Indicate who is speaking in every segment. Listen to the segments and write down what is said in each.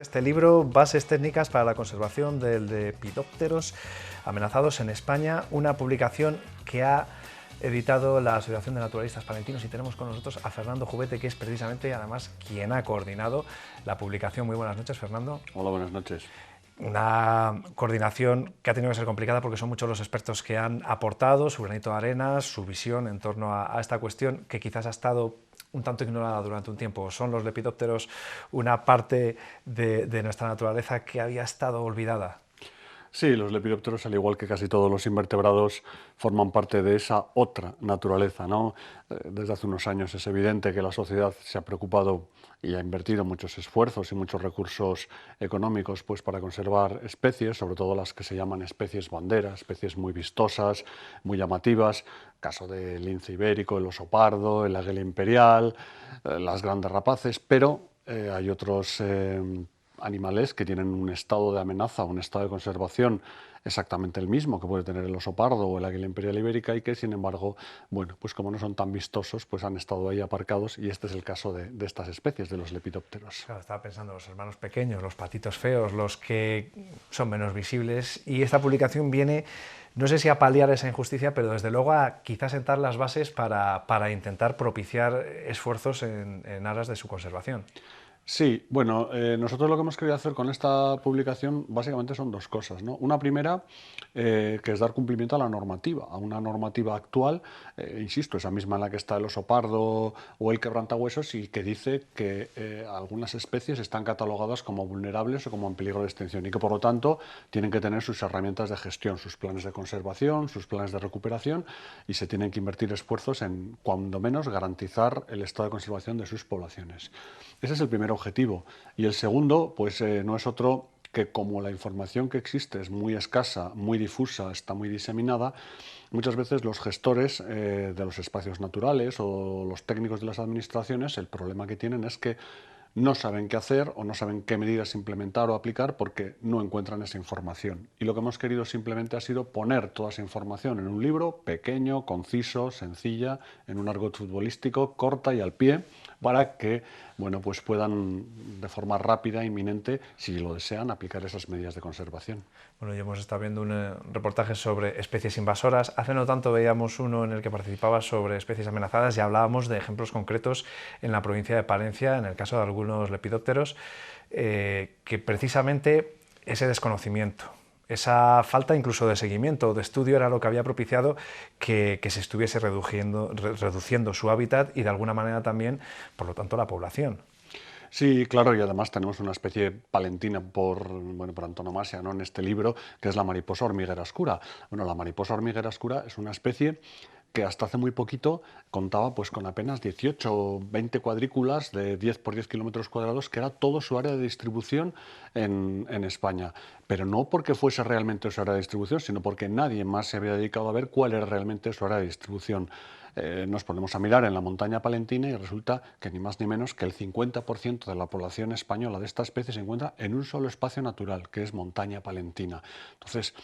Speaker 1: Este libro, Bases técnicas para la conservación de lepidópteros amenazados en España, una publicación que ha editado la Asociación de Naturalistas Palentinos, y tenemos con nosotros a Fernando Jubete, que es precisamente además quien ha coordinado la publicación. Muy buenas noches, Fernando.
Speaker 2: Hola, buenas noches.
Speaker 1: Una coordinación que ha tenido que ser complicada porque son muchos los expertos que han aportado su granito de arena, su visión en torno a esta cuestión que quizás ha estado un tanto ignorada durante un tiempo. Son los lepidópteros una parte de nuestra naturaleza que había estado olvidada.
Speaker 2: Sí, los lepidópteros, al igual que casi todos los invertebrados, forman parte de esa otra naturaleza, ¿no? Desde hace unos años es evidente que la sociedad se ha preocupado y ha invertido muchos esfuerzos y muchos recursos económicos pues, para conservar especies, sobre todo las que se llaman especies bandera, especies muy vistosas, muy llamativas, caso del lince ibérico, el oso pardo, el águila imperial, las grandes rapaces, pero hay otros animales que tienen un estado de amenaza, un estado de conservación exactamente el mismo que puede tener el oso pardo o el águila imperial ibérica, y que sin embargo, bueno, pues como no son tan vistosos, pues han estado ahí aparcados, y este es el caso de estas especies, de los lepidópteros.
Speaker 1: Claro, estaba pensando en los hermanos pequeños, los patitos feos, los que son menos visibles, y esta publicación viene, no sé si a paliar esa injusticia, pero desde luego a quizás sentar las bases para intentar propiciar esfuerzos en aras de su conservación.
Speaker 2: Sí, bueno, nosotros lo que hemos querido hacer con esta publicación básicamente son dos cosas, ¿no? Una primera, que es dar cumplimiento a la normativa, a una normativa actual, insisto, esa misma en la que está el oso pardo o el quebrantahuesos, y que dice que algunas especies están catalogadas como vulnerables o como en peligro de extinción, y que por lo tanto tienen que tener sus herramientas de gestión, sus planes de conservación, sus planes de recuperación, y se tienen que invertir esfuerzos en, cuando menos, garantizar el estado de conservación de sus poblaciones. Ese es el primer objetivo. Y el segundo, pues no es otro que, como la información que existe es muy escasa, muy difusa, está muy diseminada, muchas veces los gestores de los espacios naturales o los técnicos de las administraciones, el problema que tienen es que no saben qué hacer o no saben qué medidas implementar o aplicar porque no encuentran esa información. Y lo que hemos querido simplemente ha sido poner toda esa información en un libro pequeño, conciso, sencilla, en un argot futbolístico, corta y al pie, para que bueno, pues puedan de forma rápida, inminente, si lo desean, aplicar esas medidas de conservación.
Speaker 1: Bueno, ya hemos estado viendo un reportaje sobre especies invasoras. Hace no tanto veíamos uno en el que participaba sobre especies amenazadas y hablábamos de ejemplos concretos en la provincia de Palencia, en el caso de algunos lepidópteros, que precisamente ese desconocimiento, esa falta incluso de seguimiento o de estudio era lo que había propiciado que se estuviese reduciendo su hábitat y de alguna manera también, por lo tanto, la población.
Speaker 2: Sí, claro, y además tenemos una especie palentina bueno, por antonomasia, ¿no? En este libro, que es la mariposa hormiguera oscura. Bueno, la mariposa hormiguera oscura es una especie que hasta hace muy poquito contaba pues con apenas 18 o 20 cuadrículas de 10 por 10 kilómetros cuadrados, que era todo su área de distribución en España. Pero no porque fuese realmente su área de distribución, sino porque nadie más se había dedicado a ver cuál era realmente su área de distribución. Nos ponemos a mirar en la montaña palentina y resulta que ni más ni menos que el 50% de la población española de esta especie se encuentra en un solo espacio natural, que es montaña palentina. Entonces,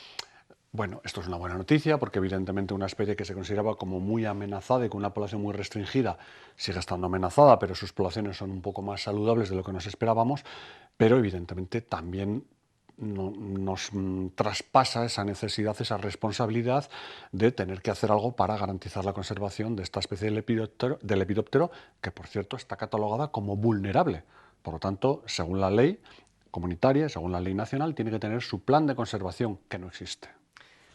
Speaker 2: bueno, esto es una buena noticia porque evidentemente una especie que se consideraba como muy amenazada y con una población muy restringida sigue estando amenazada, pero sus poblaciones son un poco más saludables de lo que nos esperábamos, pero evidentemente también nos traspasa esa necesidad, esa responsabilidad de tener que hacer algo para garantizar la conservación de esta especie de lepidóptero, que por cierto está catalogada como vulnerable. Por lo tanto, según la ley comunitaria, según la ley nacional, tiene que tener su plan de conservación, que no existe.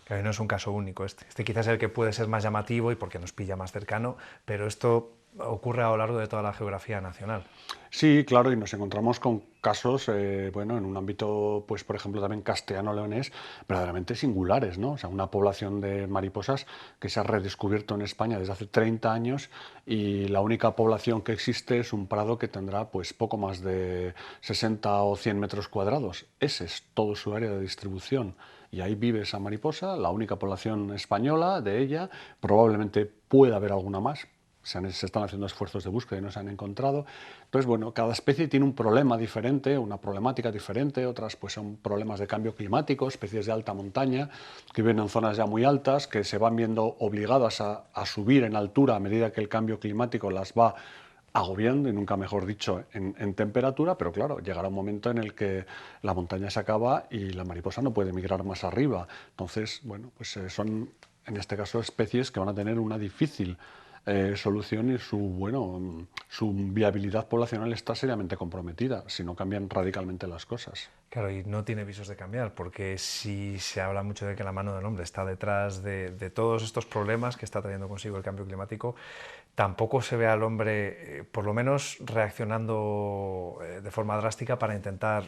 Speaker 1: Que no es un caso único este. Este quizás es el que puede ser más llamativo y porque nos pilla más cercano, pero esto ocurre a lo largo de toda la geografía nacional.
Speaker 2: Sí, claro, y nos encontramos con casos, bueno, en un ámbito, pues por ejemplo, también castellano-leonés, verdaderamente singulares, ¿no? O sea, una población de mariposas que se ha redescubierto en España desde hace 30 años, y la única población que existe es un prado que tendrá, pues, poco más de 60 o 100 metros cuadrados. Ese es todo su área de distribución. Y ahí vive esa mariposa, la única población española de ella. Probablemente pueda haber alguna más. Se están haciendo esfuerzos de búsqueda y no se han encontrado. Entonces, bueno, cada especie tiene un problema diferente, una problemática diferente. Otras pues son problemas de cambio climático, especies de alta montaña que viven en zonas ya muy altas, que se van viendo obligadas a subir en altura a medida que el cambio climático las va agobiando, y nunca mejor dicho, en temperatura, pero claro, llegará un momento en el que la montaña se acaba y la mariposa no puede migrar más arriba. Entonces, bueno, pues son en este caso especies que van a tener una difícil solución, y su viabilidad poblacional está seriamente comprometida si no cambian radicalmente las cosas.
Speaker 1: Claro, y no tiene visos de cambiar, porque si se habla mucho de que la mano del hombre está detrás de todos estos problemas que está trayendo consigo el cambio climático, tampoco se ve al hombre, por lo menos, reaccionando de forma drástica para intentar,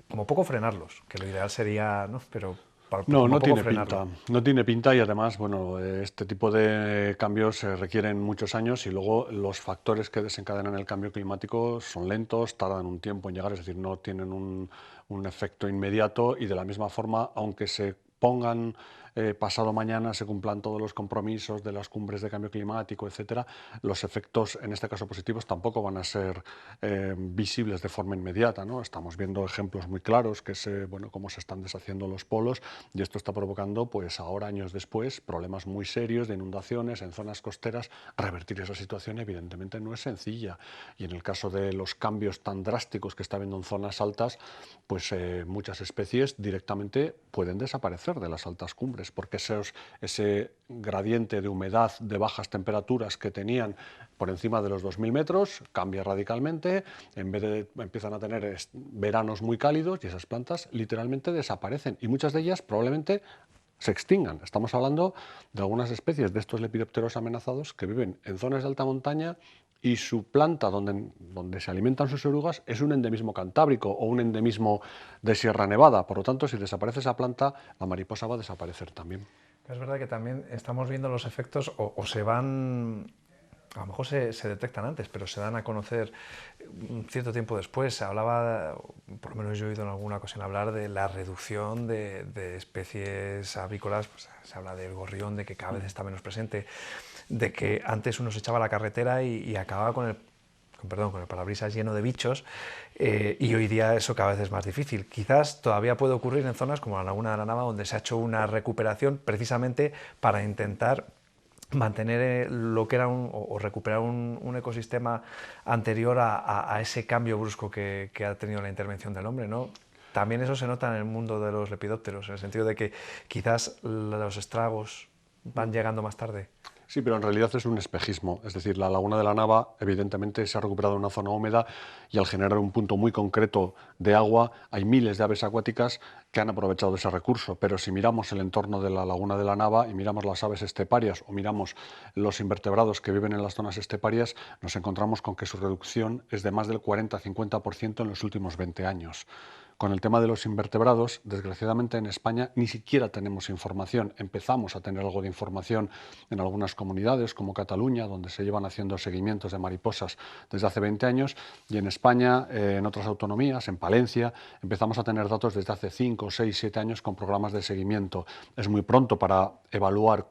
Speaker 1: como poco frenarlos, que lo ideal sería, ¿no? Pero
Speaker 2: No,
Speaker 1: como
Speaker 2: no
Speaker 1: poco
Speaker 2: tiene
Speaker 1: frenarlo.
Speaker 2: pinta. No tiene pinta, y además, bueno, este tipo de cambios se requieren muchos años, y luego los factores que desencadenan el cambio climático son lentos, tardan un tiempo en llegar, es decir, no tienen un efecto inmediato, y de la misma forma, aunque se pongan pasado mañana, se cumplan todos los compromisos de las cumbres de cambio climático, etcétera, los efectos, en este caso positivos, tampoco van a ser visibles de forma inmediata, ¿no? Estamos viendo ejemplos muy claros, que es bueno, cómo se están deshaciendo los polos, y esto está provocando, pues ahora, años después, problemas muy serios de inundaciones en zonas costeras. Revertir esa situación evidentemente no es sencilla, y en el caso de los cambios tan drásticos que está habiendo en zonas altas, pues muchas especies directamente pueden desaparecer de las altas cumbres, porque ese gradiente de humedad de bajas temperaturas que tenían por encima de los 2000 metros cambia radicalmente, empiezan a tener veranos muy cálidos, y esas plantas literalmente desaparecen, y muchas de ellas probablemente se extingan. Estamos hablando de algunas especies de estos lepidópteros amenazados que viven en zonas de alta montaña, y su planta donde se alimentan sus orugas es un endemismo cantábrico o un endemismo de Sierra Nevada. Por lo tanto, si desaparece esa planta, la mariposa va a desaparecer también.
Speaker 1: Es verdad que también estamos viendo los efectos o se van, a lo mejor se detectan antes, pero se dan a conocer un cierto tiempo después. Se hablaba, por lo menos yo he oído en alguna ocasión hablar de la reducción de especies avícolas, pues se habla del gorrión, de que cada vez está menos presente, de que antes uno se echaba a la carretera y acababa con el parabrisas lleno de bichos, y hoy día eso cada vez es más difícil. Quizás todavía puede ocurrir en zonas como la Laguna de la Nava, donde se ha hecho una recuperación precisamente para intentar mantener lo que era o recuperar un ecosistema anterior a ese cambio brusco que ha tenido la intervención del hombre, ¿no? También eso se nota en el mundo de los lepidópteros, en el sentido de que quizás los estragos van llegando más tarde.
Speaker 2: Sí, pero en realidad es un espejismo. Es decir, la laguna de la Nava evidentemente se ha recuperado una zona húmeda, y al generar un punto muy concreto de agua hay miles de aves acuáticas que han aprovechado ese recurso. Pero si miramos el entorno de la laguna de la Nava y miramos las aves esteparias, o miramos los invertebrados que viven en las zonas esteparias, nos encontramos con que su reducción es de más del 40-50% en los últimos 20 años. Con el tema de los invertebrados, desgraciadamente en España ni siquiera tenemos información. Empezamos a tener algo de información en algunas comunidades, como Cataluña, donde se llevan haciendo seguimientos de mariposas desde hace 20 años, y en España, en otras autonomías, en Palencia, empezamos a tener datos desde hace 5, 6, 7 años con programas de seguimiento. Es muy pronto para evaluar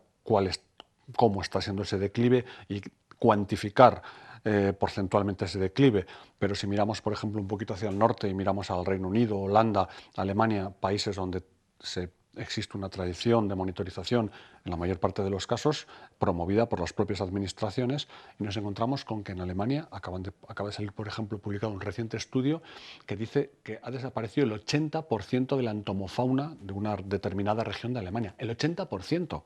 Speaker 2: cómo está siendo ese declive y cuantificar porcentualmente ese declive, pero si miramos, por ejemplo, un poquito hacia el norte y miramos al Reino Unido, Holanda, Alemania, países donde existe una tradición de monitorización, en la mayor parte de los casos promovida por las propias administraciones, y nos encontramos con que en Alemania acaba de salir, por ejemplo, publicado un reciente estudio que dice que ha desaparecido el 80% de la entomofauna de una determinada región de Alemania. El 80%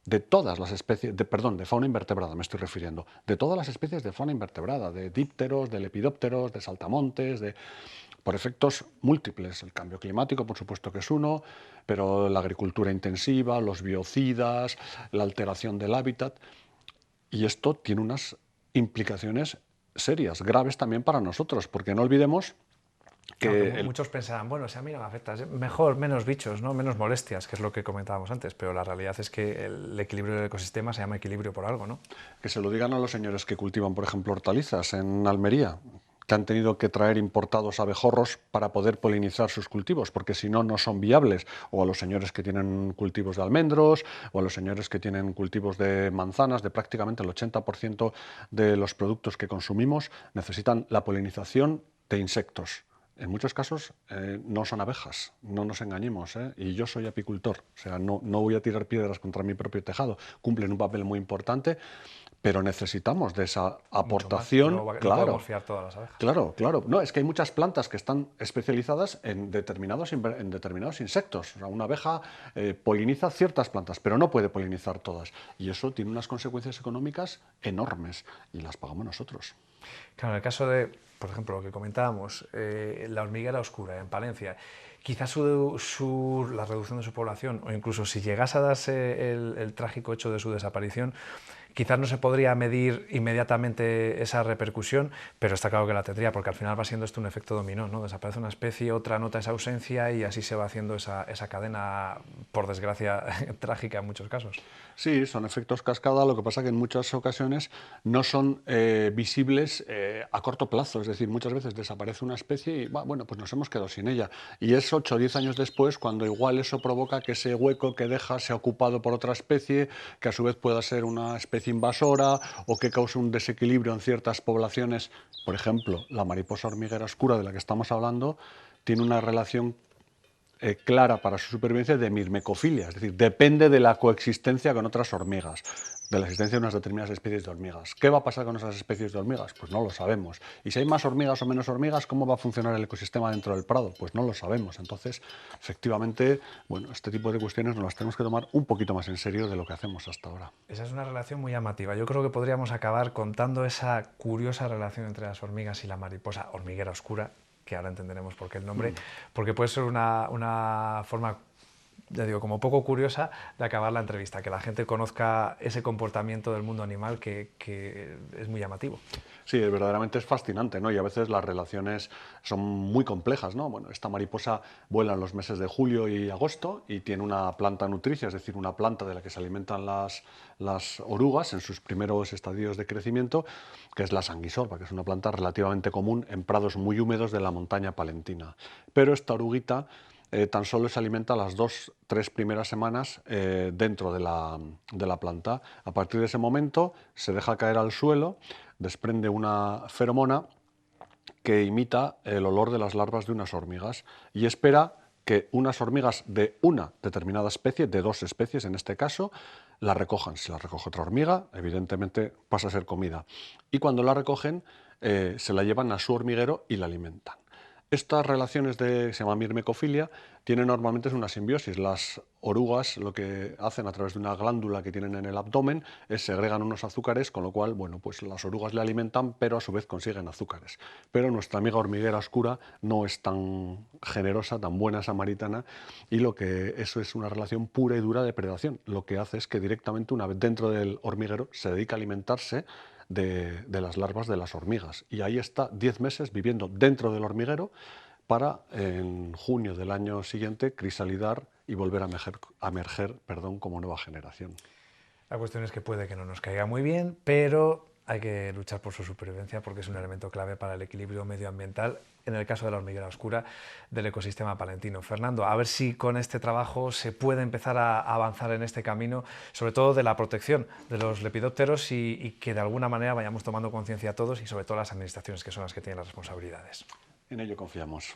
Speaker 2: de todas las especies, de fauna invertebrada me estoy refiriendo, de todas las especies de fauna invertebrada, de dípteros, de lepidópteros, de saltamontes, por efectos múltiples. El cambio climático, por supuesto que es uno, pero la agricultura intensiva, los biocidas, la alteración del hábitat, y esto tiene unas implicaciones serias, graves también para nosotros, porque no olvidemos
Speaker 1: Aunque
Speaker 2: que
Speaker 1: muchos pensarán, bueno, si a mí no me afecta, mejor, menos bichos, ¿no? Menos molestias, que es lo que comentábamos antes, pero la realidad es que el equilibrio del ecosistema se llama equilibrio por algo, ¿no?
Speaker 2: que se lo digan a los señores que cultivan, por ejemplo, hortalizas en Almería, que han tenido que traer importados abejorros para poder polinizar sus cultivos, porque si no, no son viables. O a los señores que tienen cultivos de almendros, o a los señores que tienen cultivos de manzanas. De prácticamente el 80% de los productos que consumimos necesitan la polinización de insectos. En muchos casos no son abejas, no nos engañemos, ¿eh? Y yo soy apicultor, o sea, no voy a tirar piedras contra mi propio tejado. Cumplen un papel muy importante, pero necesitamos de esa
Speaker 1: Mucho más.
Speaker 2: aportación,
Speaker 1: No, no
Speaker 2: claro.
Speaker 1: podemos fiar todas las abejas.
Speaker 2: Claro, claro. No, es que hay muchas plantas que están especializadas en determinados insectos. O sea, una abeja poliniza ciertas plantas, pero no puede polinizar todas. Y eso tiene unas consecuencias económicas enormes y las pagamos nosotros.
Speaker 1: Claro, en el caso de, por ejemplo, lo que comentábamos, la hormiguera oscura en Palencia, quizás la reducción de su población, o incluso si llegase a darse el trágico hecho de su desaparición, quizás no se podría medir inmediatamente esa repercusión, pero está claro que la tendría, porque al final va siendo esto un efecto dominó, ¿no? Desaparece una especie, otra nota esa ausencia y así se va haciendo esa cadena, por desgracia, trágica en muchos casos.
Speaker 2: Sí, son efectos cascada, lo que pasa que en muchas ocasiones no son visibles a corto plazo, es decir, muchas veces desaparece una especie y bueno, pues nos hemos quedado sin ella. Y es 8 o 10 años después cuando igual eso provoca que ese hueco que deja sea ocupado por otra especie, que a su vez pueda ser una especie invasora o que cause un desequilibrio en ciertas poblaciones. Por ejemplo, la mariposa hormiguera oscura de la que estamos hablando tiene una relación clara para su supervivencia de mirmecofilia, es decir, depende de la coexistencia con otras hormigas, de la existencia de unas determinadas especies de hormigas. ¿Qué va a pasar con esas especies de hormigas? Pues no lo sabemos. Y si hay más hormigas o menos hormigas, ¿cómo va a funcionar el ecosistema dentro del prado? Pues no lo sabemos. Entonces, efectivamente, bueno, este tipo de cuestiones nos las tenemos que tomar un poquito más en serio de lo que hacemos hasta ahora.
Speaker 1: Esa es una relación muy llamativa. Yo creo que podríamos acabar contando esa curiosa relación entre las hormigas y la mariposa hormiguera oscura, que ahora entenderemos por qué el nombre, porque puede ser una forma, ya digo, como poco curiosa de acabar la entrevista, que la gente conozca ese comportamiento del mundo animal que es muy llamativo.
Speaker 2: Sí, verdaderamente es fascinante, ¿no? Y a veces las relaciones son muy complejas, ¿no? Bueno, esta mariposa vuela en los meses de julio y agosto y tiene una planta nutricia, es decir, una planta de la que se alimentan las orugas en sus primeros estadios de crecimiento, que es la sanguisorba, que es una planta relativamente común en prados muy húmedos de la montaña palentina. Pero esta oruguita tan solo se alimenta las 2-3 primeras semanas dentro de la planta. A partir de ese momento se deja caer al suelo, desprende una feromona que imita el olor de las larvas de unas hormigas y espera que unas hormigas de una determinada especie, de 2 especies en este caso, la recojan. Si la recoge otra hormiga, evidentemente pasa a ser comida. Y cuando la recogen, se la llevan a su hormiguero y la alimentan. Estas relaciones se llama mirmecofilia, tienen normalmente una simbiosis. Las orugas lo que hacen a través de una glándula que tienen en el abdomen es segregan unos azúcares, con lo cual, bueno, pues las orugas le alimentan, pero a su vez consiguen azúcares. Pero nuestra amiga hormiguera oscura no es tan generosa, tan buena samaritana, y eso es una relación pura y dura de predación. Lo que hace es que directamente, una vez dentro del hormiguero, se dedica a alimentarse de las larvas de las hormigas. Y ahí está 10 meses viviendo dentro del hormiguero para en junio del año siguiente crisalidar y volver a emerger, como nueva generación.
Speaker 1: La cuestión es que puede que no nos caiga muy bien, pero hay que luchar por su supervivencia porque es un elemento clave para el equilibrio medioambiental, en el caso de la hormiguera oscura, del ecosistema palentino. Fernando, a ver si con este trabajo se puede empezar a avanzar en este camino, sobre todo de la protección de los lepidópteros y que de alguna manera vayamos tomando conciencia todos y sobre todo las administraciones, que son las que tienen las responsabilidades.
Speaker 2: En ello confiamos.